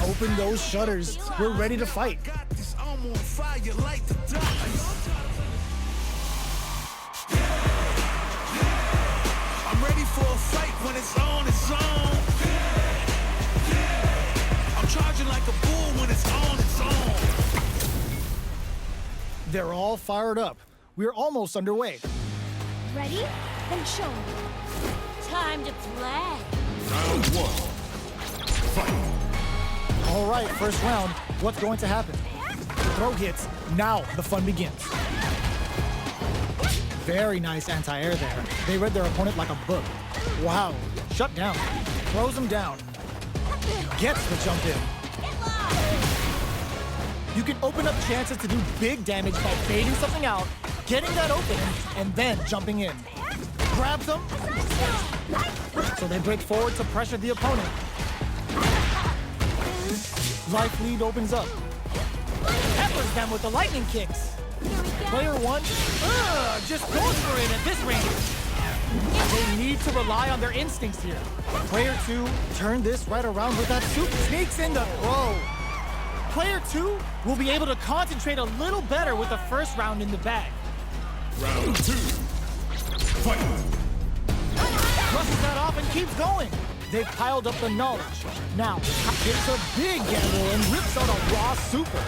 Open those shutters. We're ready to fight. I'm ready for a fight when it's on, it's on. I'm charging like a bull when it's on, it's on. They're all fired up. We're almost underway. Ready? Then show me. Time to play. Round one. Fight. All right, first round. What's going to happen? Throw hits. Now the fun begins. Very nice anti-air there. They read their opponent like a book. Wow. Shut down. Throws him down. Gets the jump in. You can open up chances to do big damage by baiting something out, getting that open, and then jumping in. Grabs them. So they break forward to pressure the opponent. Life lead opens up. Peppers them with the lightning kicks. Player one, just goes for it at this range. They need to rely on their instincts here. Player two, turn this right around with that soup. Sneaks in the throw. Player two will be able to concentrate a little better with the first round in the bag. Round two. Fight. Brushes that off and keeps going. They've piled up the knowledge. Now, takes a big gamble and rips out a raw super.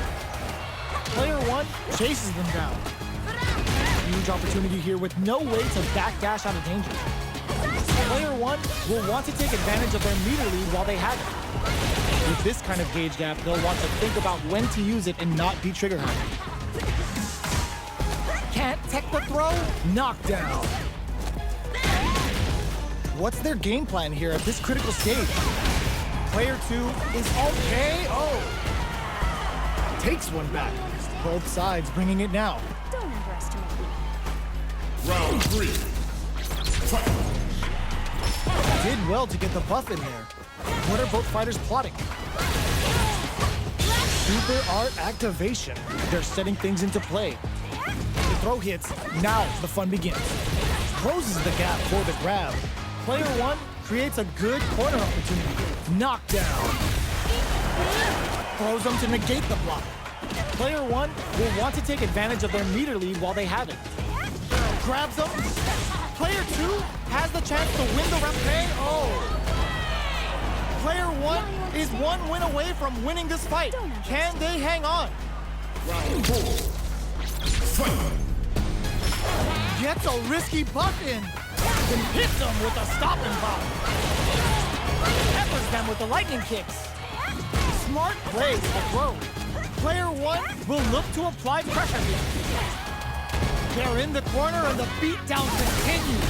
Player one chases them down. Huge opportunity here with no way to backdash out of danger. Player one will want to take advantage of their meter lead while they have it. With this kind of gauge gap, they'll want to think about when to use it and not be trigger happy. Can't tech the throw? Knockdown. What's their game plan here at this critical stage? Player two is okay. Oh. Takes one back. Both sides bringing it now. Don't underestimate me. Round three. Fight. Did well to get the buff in there. What are both fighters plotting? Super art activation. They're setting things into play. The throw hits. Now the fun begins. Closes the gap for the grab. Player one creates a good corner opportunity. Knockdown. Throws them to negate the block. Player one will want to take advantage of their meter lead while they have it. Grabs them. Player two has the chance to win the round. Oh. Player one is one win away from winning this fight. Can they hang on? Round four. Fight. Gets a risky buff in. Then hits them with a stopping pop. Peppers them with the lightning kicks. Smart plays the throw. Player one will look to apply pressure here. They're in the corner and the beatdown continues.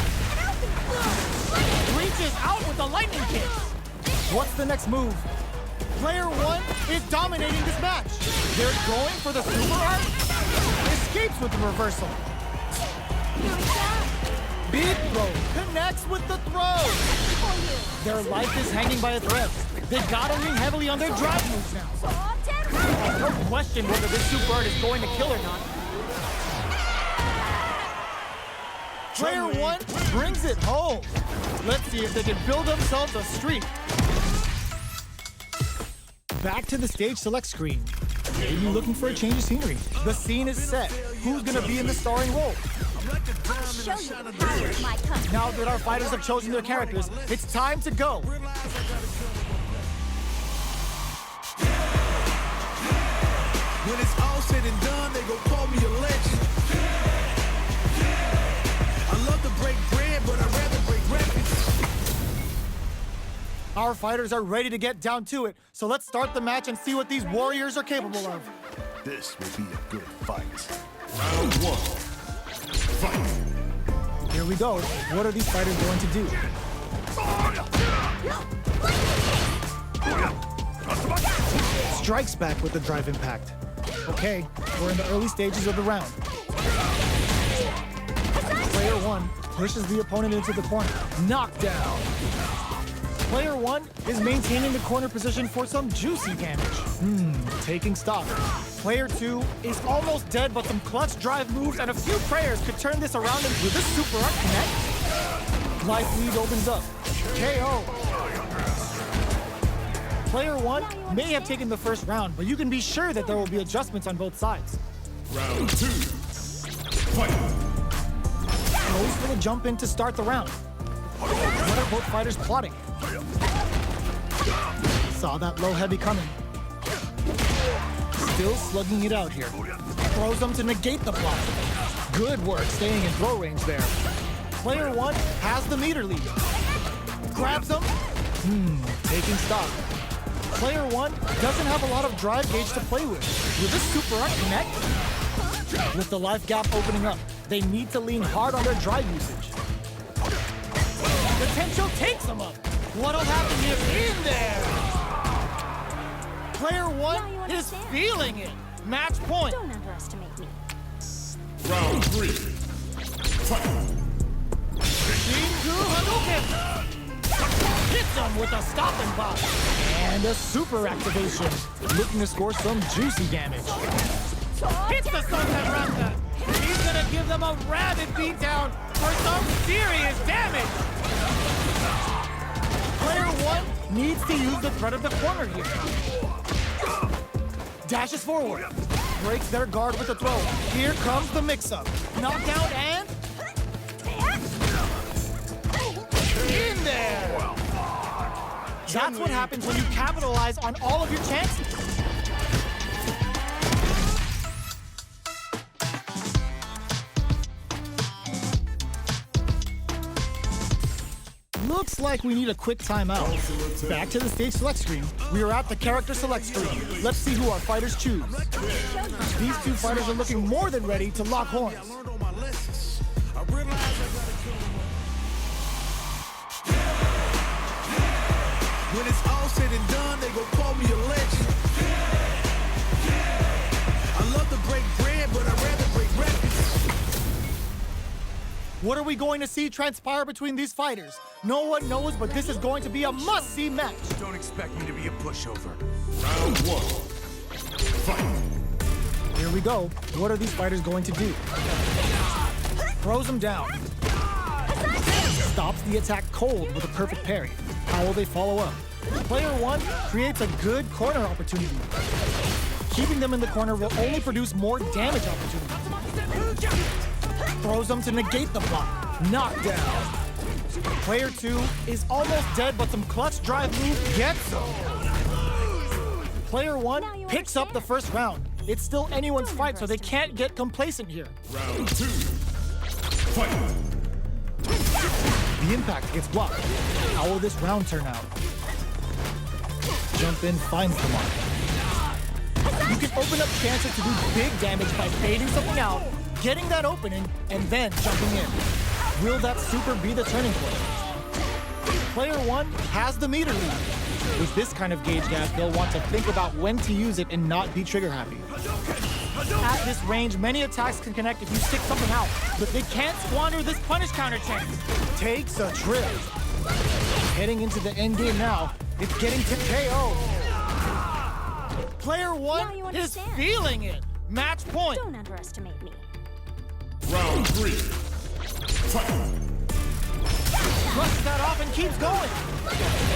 Reaches out with the lightning kicks. What's the next move? Player one is dominating this match. They're going for the super art. Escapes with the reversal. Big throw connects with the throw. Their life is hanging by a thread. They gotta lean heavily on their drive moves now. No question whether this super art is going to kill or not. Player one brings it home. Let's see if they can build themselves a streak. Back to the stage select screen. Maybe looking for a change of scenery. The scene is set. Who's gonna be in the starring role? I'll show you the power of my country. Now that our fighters have chosen their characters, it's time to go. When it's all said and done, they gon' call me a legend. I love to break bread, but I'd rather break records. Our fighters are ready to get down to it, so let's start the match and see what these warriors are capable of. This will be a good fight. Round one. Fight. Here we go. What are these fighters going to do? Strikes back with the drive impact. Okay, we're in the early stages of the round. Player one pushes the opponent into the corner. Knockdown. Player one is maintaining the corner position for some juicy damage. Taking stock. Player two is almost dead, but some clutch drive moves and a few prayers could turn this around. And with this super art connect, life lead opens up. KO. Player one may have taken the first round, but you can be sure that there will be adjustments on both sides. Round 2. Fight. Goes for the jump in to start the round. What are both fighters plotting? Saw that low heavy coming. Still slugging it out here. Throws them to negate the block. Good work staying in throw range there. Player one has the meter lead. Grabs them. Taking stock. Player one doesn't have a lot of drive gauge to play with. Will this super up connect? With the life gap opening up, they need to lean hard on their drive usage. Potential takes them up. What'll happen here? In there! Player one is feeling it. Match point. Don't underestimate me. Round 3. Fight. Into Hadouken! Hits them with a stopping block. And a super activation. Looking to score some juicy damage. Hits the Sunset Rasta. He's gonna give them a rabid beatdown for some serious damage. Player one needs to use the threat of the corner here. Dashes forward. Breaks their guard with a throw. Here comes the mix-up. Knockdown and... in there! That's what happens when you capitalize on all of your chances. Looks like we need a quick timeout. Back to the stage select screen. We are at the character select screen. Let's see who our fighters choose. These two fighters are looking more than ready to lock horns. When it's all said and done, they gon' call me a legend. I love to break bread, but I'd rather break records. What are we going to see transpire between these fighters? No one knows, but this is going to be a must-see match. Don't expect me to be a pushover. Round 1. Fight. Here we go. What are these fighters going to do? Throws him down. Stops the attack cold with a perfect parry. How will they follow up? Player one creates a good corner opportunity. Keeping them in the corner will only produce more damage opportunities. Throws them to negate the block. Knockdown. Player two is almost dead, but some clutch drive move gets him. Player one picks up the first round. It's still anyone's fight, so they can't get complacent here. Round 2. Fight. The impact gets blocked. How will this round turn out? Jump in finds the mark. You can open up chances to do big damage by fading something out, getting that opening, and then jumping in. Will that super be the turning point? Player one has the meter lead. With this kind of gauge gap, they'll want to think about when to use it and not be trigger happy. At this range, many attacks can connect if you stick something out, but they can't squander this punish counter chance. Takes a trip. Heading into the end game now, it's getting to KO. Player one is feeling it. Match point. Don't underestimate me. Round 3. Fight. Brushes that off and keeps going.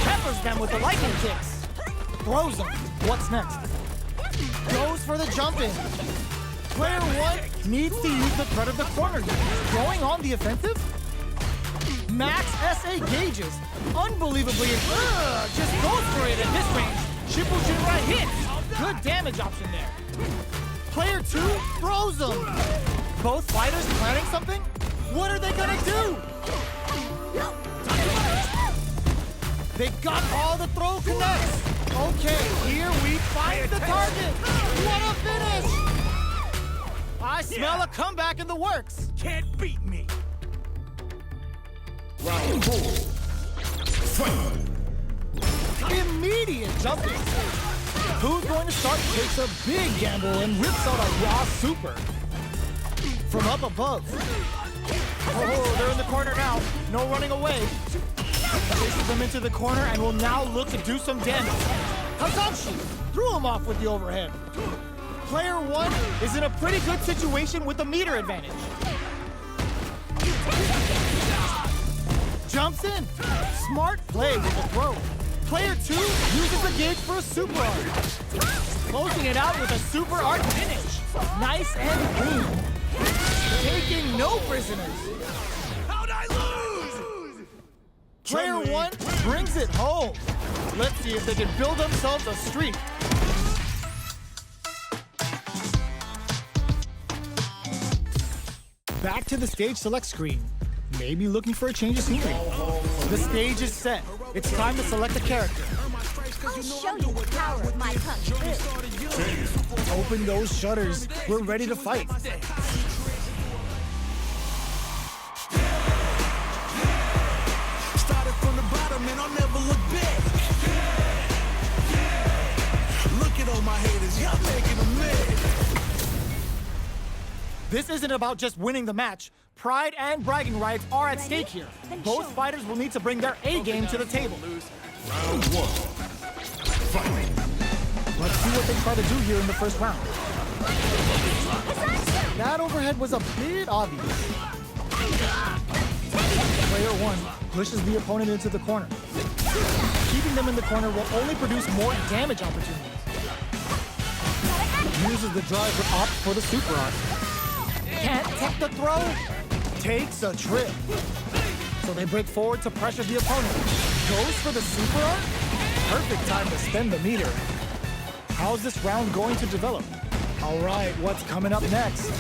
Peppers them with the lightning kicks. Throws them. What's next? Goes for the jump in. Player one needs to use the threat of the corner. Going on the offensive? Max SA gauges. Unbelievably, just goes for it at this range. Shippujinrai hits. Good damage option there. Player two throws them. Both fighters planning something? What are they gonna do? They got all the throw connects. Okay, here we find the target. What a finish! I smell a comeback in the works. Can't beat me. Round 4. Fight. Immediate jumping. Who's going to start takes a big gamble and rips out a raw super. From up above. Oh, they're in the corner now. No running away. Chases them into the corner and will now look to do some damage. Hazashi threw him off with the overhead. Player one is in a pretty good situation with the meter advantage. Jumps in. Smart play with the throw. Player two uses the gauge for a super art. Closing it out with a super art finish. Nice and clean. Taking no prisoners. How'd I lose? Player one brings it home. Let's see if they can build themselves a streak. Back to the stage select screen. Maybe looking for a change of scenery. The stage is set. It's time to select a character. I'll show you the power of my kung fu. Open those shutters. We're ready to fight. Started from the bottom and I'll never look back. Look at all my haters, y'all making them mad. This isn't about just winning the match. Pride and bragging rights are at stake here. Both fighters will need to bring their A game to the table. Round one. Fight. Let's see what they try to do here in the first round. That overhead was a bit obvious. Player one pushes the opponent into the corner. Keeping them in the corner will only produce more damage opportunities. Uses the drive to opt for the super art. Can't take the throw. Takes a trip. So they break forward to pressure the opponent. Goes for the super art. Perfect time to spend the meter. How's this round going to develop? All right, what's coming up next?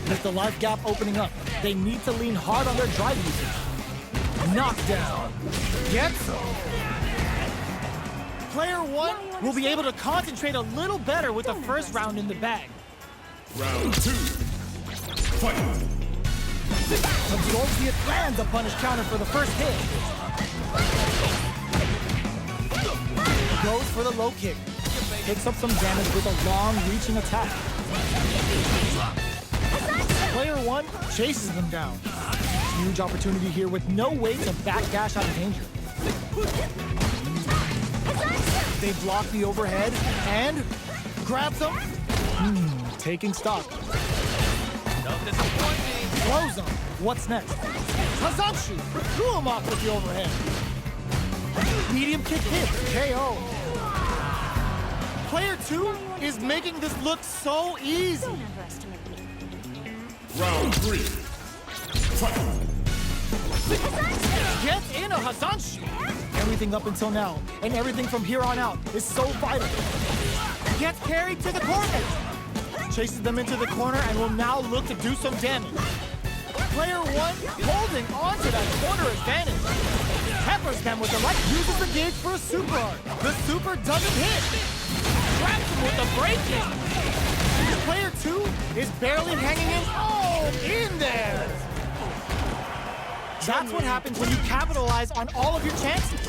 With the life gap opening up, they need to lean hard on their drive usage. Knockdown. Get some. Player one will be able to concentrate a little better with the first round in the bag. Round two. Fight. Absorbs the lands a punish counter for the first hit. Goes for the low kick. Picks up some damage with a long-reaching attack. Player one chases them down. Huge opportunity here with no way to backdash out of danger. They block the overhead and grabs them. Taking stock. Close them. What's next? Hazanshu blew him off with the overhead. Medium kick hit. KO. Player two is making this look so easy. Don't underestimate me. Round three. Fight. Gets in a Hazanshu. Everything up until now, and everything from here on out, is so vital. Gets carried to the corner. Chases them into the corner and will now look to do some damage. Player one holding on to that corner advantage. Peppers them with the right, uses the gauge for a super art. The super doesn't hit. Traps him with the breaking. Player two is barely hanging in. Oh, in there. That's what happens when you capitalize on all of your chances.